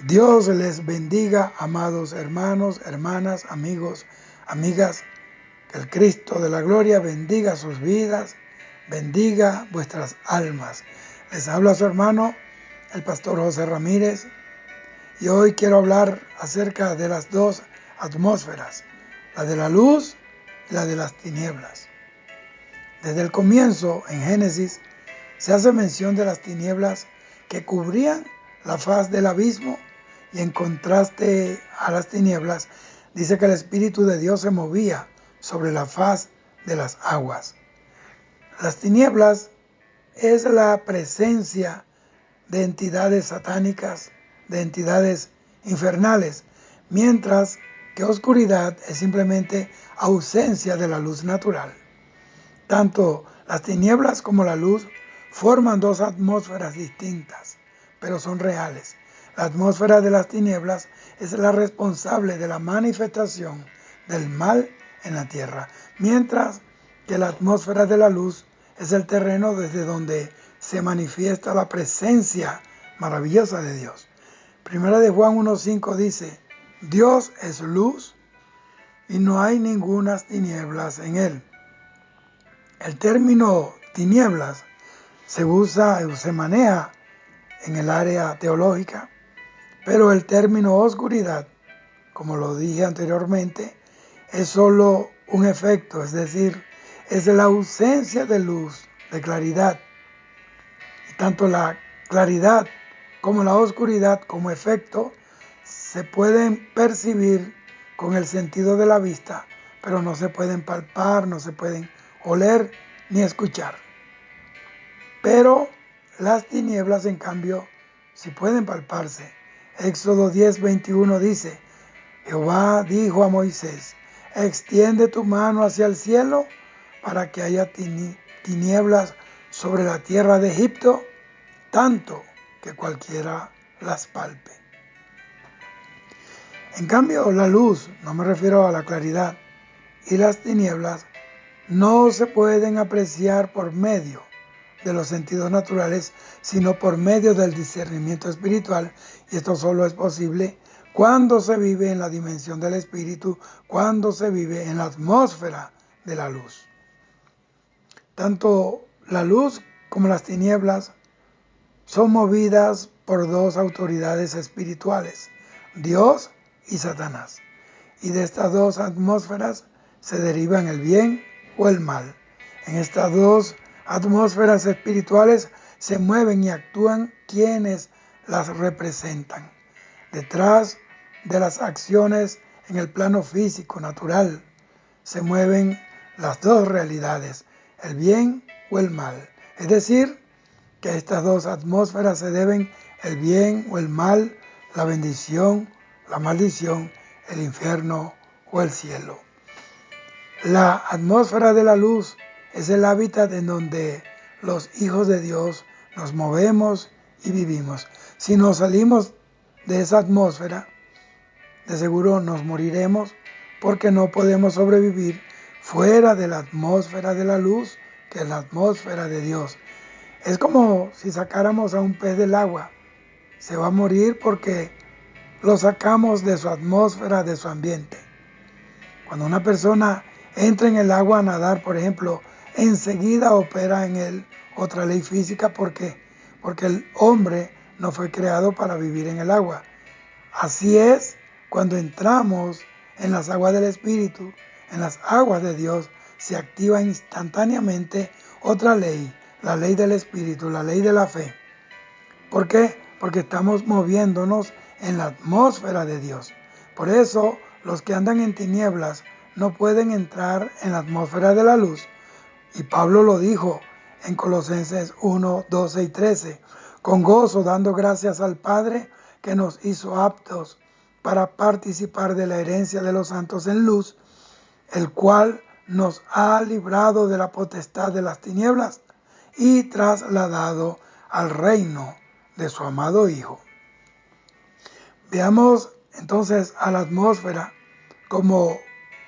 Dios les bendiga, amados hermanos, hermanas, amigos, amigas. Que el Cristo de la gloria bendiga sus vidas, bendiga vuestras almas. Les habla su hermano, el pastor José Ramírez, y hoy quiero hablar acerca de las dos atmósferas, la de la luz y la de las tinieblas. Desde el comienzo, en Génesis, se hace mención de las tinieblas que cubrían la faz del abismo, y en contraste a las tinieblas, dice que el Espíritu de Dios se movía sobre la faz de las aguas. Las tinieblas es la presencia de entidades satánicas, de entidades infernales, mientras que oscuridad es simplemente ausencia de la luz natural. Tanto las tinieblas como la luz forman dos atmósferas distintas, pero son reales. La atmósfera de las tinieblas es la responsable de la manifestación del mal en la tierra, mientras que la atmósfera de la luz es el terreno desde donde se manifiesta la presencia maravillosa de Dios. Primera de Juan 1:5 dice: Dios es luz y no hay ninguna tinieblas en él. El término tinieblas se usa o se maneja en el área teológica, pero el término oscuridad, como lo dije anteriormente, es solo un efecto, es decir, es la ausencia de luz, de claridad. Y tanto la claridad como la oscuridad como efecto se pueden percibir con el sentido de la vista, pero no se pueden palpar, no se pueden oler ni escuchar. Pero las tinieblas, en cambio, sí pueden palparse. Éxodo 10:21 dice: Jehová dijo a Moisés: extiende tu mano hacia el cielo para que haya tinieblas sobre la tierra de Egipto, tanto que cualquiera las palpe. En cambio, la luz, no me refiero a la claridad, y las tinieblas no se pueden apreciar por medio de los sentidos naturales, sino por medio del discernimiento espiritual, y esto solo es posible cuando se vive en la dimensión del espíritu, cuando se vive en la atmósfera de la luz. Tanto la luz como las tinieblas son movidas por dos autoridades espirituales, Dios y Satanás. Y de estas dos atmósferas se derivan el bien o el mal. En estas dos atmósferas espirituales se mueven y actúan quienes las representan. Detrás de las acciones en el plano físico, natural, se mueven las dos realidades, el bien o el mal. Es decir, que a estas dos atmósferas se deben el bien o el mal, la bendición, la maldición, el infierno o el cielo. La atmósfera de la luz es el hábitat en donde los hijos de Dios nos movemos y vivimos. Si nos salimos de esa atmósfera, de seguro nos moriremos, porque no podemos sobrevivir fuera de la atmósfera de la luz, que es la atmósfera de Dios. Es como si sacáramos a un pez del agua. Se va a morir porque lo sacamos de su atmósfera, de su ambiente. Cuando una persona entra en el agua a nadar, por ejemplo, enseguida opera en él otra ley física. ¿Por qué? Porque el hombre no fue creado para vivir en el agua. Así es, cuando entramos en las aguas del Espíritu, en las aguas de Dios, se activa instantáneamente otra ley, la ley del Espíritu, la ley de la fe. ¿Por qué? Porque estamos moviéndonos en la atmósfera de Dios. Por eso, los que andan en tinieblas no pueden entrar en la atmósfera de la luz. Y Pablo lo dijo en Colosenses 1:12 y 13, con gozo dando gracias al Padre que nos hizo aptos para participar de la herencia de los santos en luz, el cual nos ha librado de la potestad de las tinieblas y trasladado al reino de su amado Hijo. Veamos entonces a la atmósfera como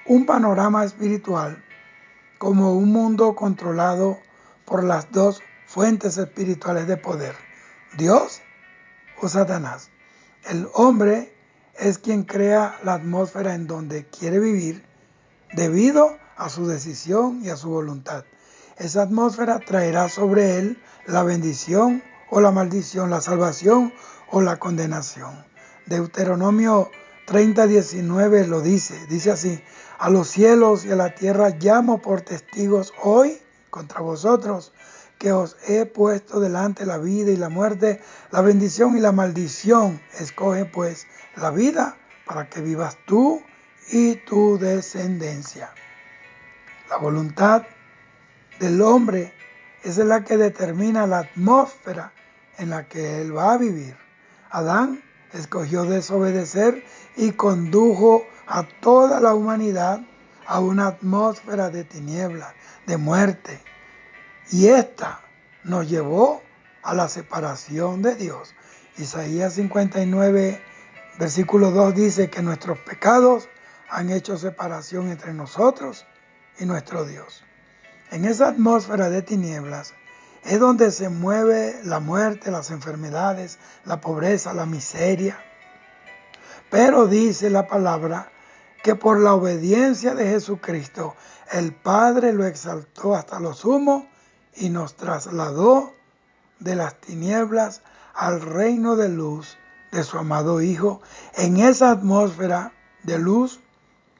un panorama espiritual, como un mundo controlado por las dos fuentes espirituales de poder, Dios o Satanás. El hombre es quien crea la atmósfera en donde quiere vivir debido a su decisión y a su voluntad. Esa atmósfera traerá sobre él la bendición o la maldición, la salvación o la condenación. Deuteronomio 30:19 lo dice así: a los cielos y a la tierra llamo por testigos hoy contra vosotros, que os he puesto delante la vida y la muerte, la bendición y la maldición. Escoge pues la vida para que vivas tú y tu descendencia. La voluntad del hombre es la que determina la atmósfera en la que él va a vivir. Adán escogió desobedecer y condujo a toda la humanidad a una atmósfera de tinieblas, de muerte. Y esta nos llevó a la separación de Dios. Isaías 59, versículo 2 dice que nuestros pecados han hecho separación entre nosotros y nuestro Dios. En esa atmósfera de tinieblas es donde se mueve la muerte, las enfermedades, la pobreza, la miseria. Pero dice la palabra que por la obediencia de Jesucristo, el Padre lo exaltó hasta lo sumo y nos trasladó de las tinieblas al reino de luz de su amado Hijo. En esa atmósfera de luz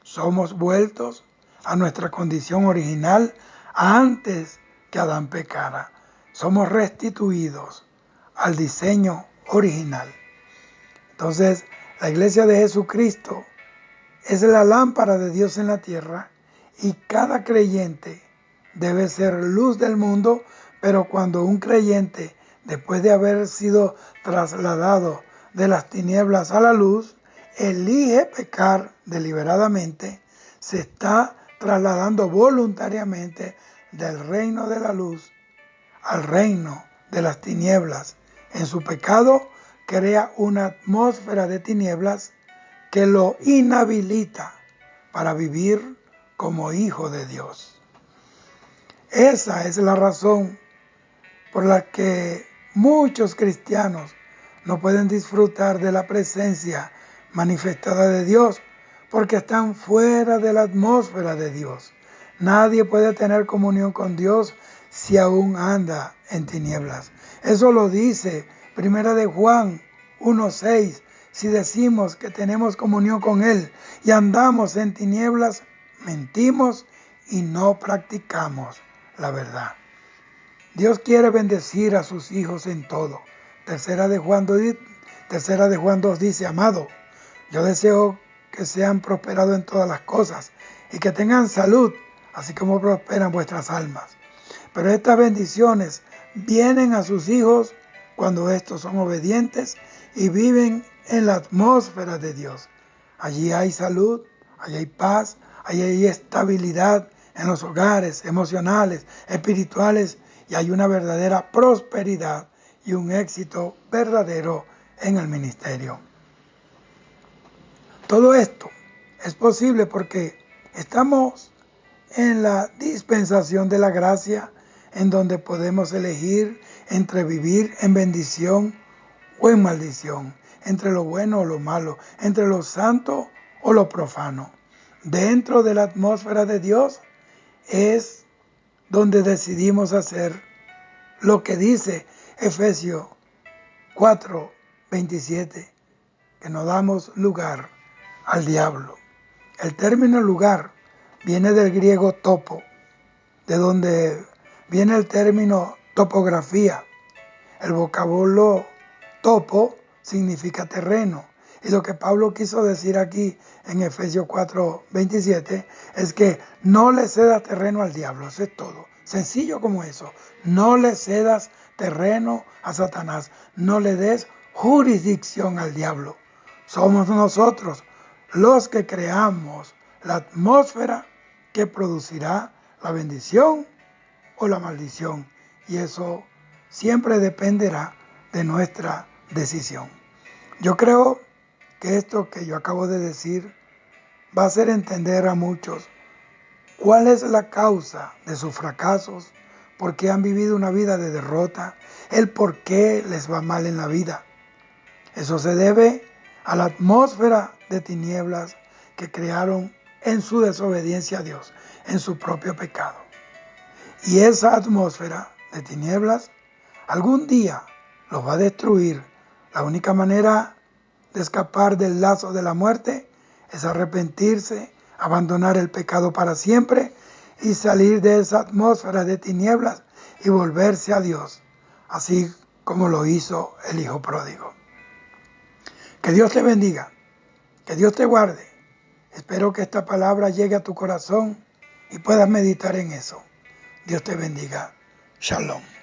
somos vueltos a nuestra condición original antes que Adán pecara. Somos restituidos al diseño original. Entonces, la iglesia de Jesucristo es la lámpara de Dios en la tierra y cada creyente debe ser luz del mundo, pero cuando un creyente, después de haber sido trasladado de las tinieblas a la luz, elige pecar deliberadamente, se está trasladando voluntariamente del reino de la luz al reino de las tinieblas. En su pecado crea una atmósfera de tinieblas que lo inhabilita para vivir como hijo de Dios. Esa es la razón por la que muchos cristianos no pueden disfrutar de la presencia manifestada de Dios, porque están fuera de la atmósfera de Dios. Nadie puede tener comunión con Dios si aún anda en tinieblas. Eso lo dice 1 de Juan 1:6. Si decimos que tenemos comunión con Él y andamos en tinieblas, mentimos y no practicamos la verdad. Dios quiere bendecir a sus hijos en todo. Tercera de Juan 2 dice: amado, yo deseo que sean prosperados en todas las cosas y que tengan salud, así como prosperan vuestras almas. Pero estas bendiciones vienen a sus hijos cuando estos son obedientes y viven en la atmósfera de Dios. Allí hay salud, allí hay paz, allí hay estabilidad en los hogares emocionales, espirituales, y hay una verdadera prosperidad y un éxito verdadero en el ministerio. Todo esto es posible porque estamos en la dispensación de la gracia, en donde podemos elegir entre vivir en bendición o en maldición, entre lo bueno o lo malo, entre lo santo o lo profano. Dentro de la atmósfera de Dios es donde decidimos hacer lo que dice Efesios 4:27, que no damos lugar al diablo. El término lugar viene del griego topo, de donde viene el término topografía. El vocablo topo significa terreno. Y lo que Pablo quiso decir aquí en Efesios 4:27 es que no le cedas terreno al diablo. Eso es todo. Sencillo como eso. No le cedas terreno a Satanás. No le des jurisdicción al diablo. Somos nosotros los que creamos la atmósfera que producirá la bendición o la maldición. Y eso siempre dependerá de nuestra decisión. Yo creo que esto que yo acabo de decir va a hacer entender a muchos cuál es la causa de sus fracasos, por qué han vivido una vida de derrota, el por qué les va mal en la vida. Eso se debe a la atmósfera de tinieblas que crearon en su desobediencia a Dios, en su propio pecado. Y esa atmósfera de tinieblas algún día los va a destruir. La única manera de escapar del lazo de la muerte es arrepentirse, abandonar el pecado para siempre y salir de esa atmósfera de tinieblas y volverse a Dios, así como lo hizo el Hijo Pródigo. Que Dios te bendiga, que Dios te guarde. Espero que esta palabra llegue a tu corazón y puedas meditar en eso. Dios te bendiga. Shalom.